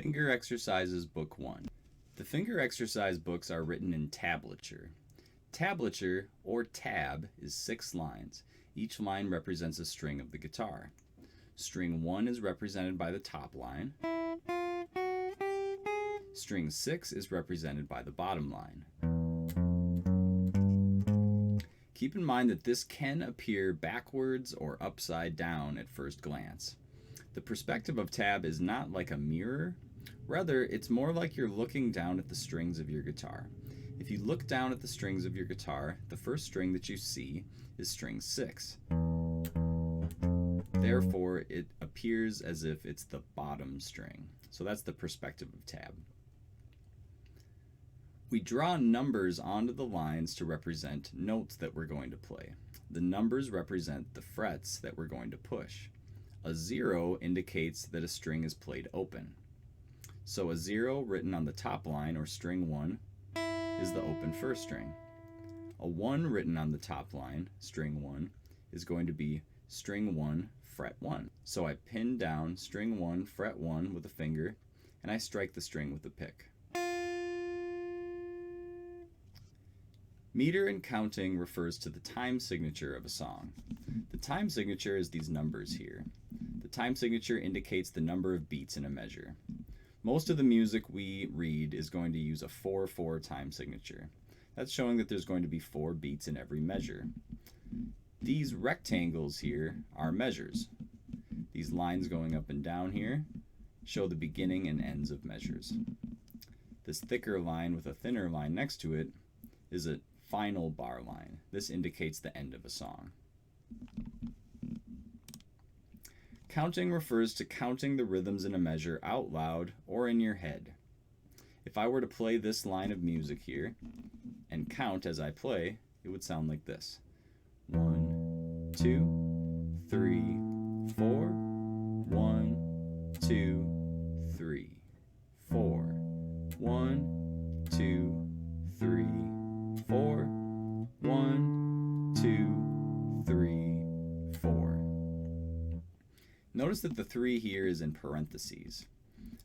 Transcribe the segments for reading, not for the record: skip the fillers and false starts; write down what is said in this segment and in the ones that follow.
Finger Exercises Book 1. The finger exercise books are written in tablature. Tablature, or tab, is 6 lines. Each line represents a string of the guitar. String 1 is represented by the top line. String 6 is represented by the bottom line. Keep in mind that this can appear backwards or upside down at first glance. The perspective of tab is not like a mirror. Rather, it's more like you're looking down at the strings of your guitar. If you look down at the strings of your guitar, the first string that you see is string 6. Therefore, it appears as if it's the bottom string. So that's the perspective of tab. We draw numbers onto the lines to represent notes that we're going to play. The numbers represent the frets that we're going to push. A 0 indicates that a string is played open. So a 0 written on the top line, or string 1, is the open first string. A 1 written on the top line, string 1, is going to be string 1, fret 1. So I pin down string 1, fret 1 with a finger, and I strike the string with a pick. Meter and counting refers to the time signature of a song. The time signature is these numbers here. The time signature indicates the number of beats in a measure. Most of the music we read is going to use a 4/4 time signature. That's showing that there's going to be 4 beats in every measure. These rectangles here are measures. These lines going up and down here show the beginning and ends of measures. This thicker line with a thinner line next to it is a final bar line. This indicates the end of a song. Counting refers to counting the rhythms in a measure out loud or in your head. If I were to play this line of music here and count as I play, it would sound like this. 1, 2, 3, 4. 1, 2, 3, 4. 1, 2, 3, 4. 1, 2, 3, 4. Notice that the 3 here is in parentheses.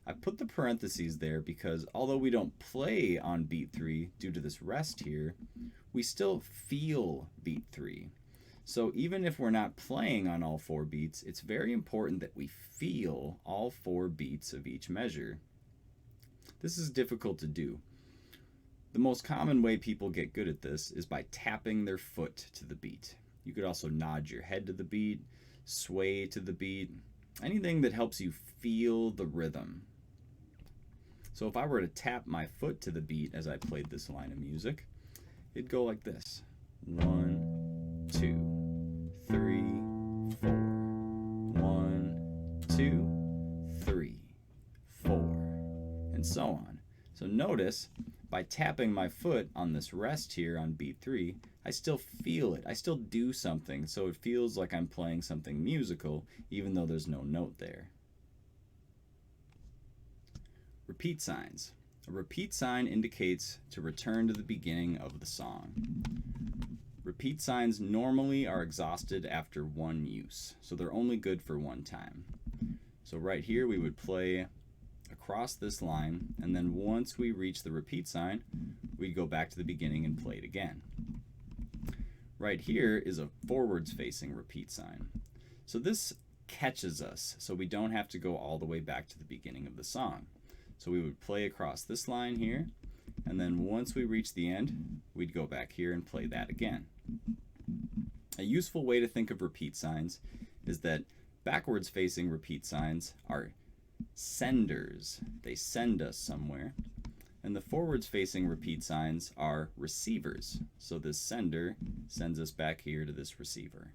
I put the parentheses there because although we don't play on beat 3 due to this rest here, we still feel beat 3. So even if we're not playing on all 4 beats, it's very important that we feel all 4 beats of each measure. This is difficult to do. The most common way people get good at this is by tapping their foot to the beat. You could also nod your head to the beat, sway to the beat, anything that helps you feel the rhythm. So if I were to tap my foot to the beat as I played this line of music, it'd go like this. 1, 2, 3, 4. 1, 2, 3, 4, and so on. So notice, by tapping my foot on this rest here on beat 3, I still feel it. I still do something, so it feels like I'm playing something musical, even though there's no note there. Repeat signs. A repeat sign indicates to return to the beginning of the song. Repeat signs normally are exhausted after one use, so they're only good for one time. So right here we would play across this line, and then once we reach the repeat sign, we'd go back to the beginning and play it again. Right here is a forwards facing repeat sign. So this catches us, so we don't have to go all the way back to the beginning of the song. So we would play across this line here, and then once we reach the end, we'd go back here and play that again. A useful way to think of repeat signs is that backwards facing repeat signs are senders. They send us somewhere. And the forwards facing repeat signs are receivers. So this sender sends us back here to this receiver.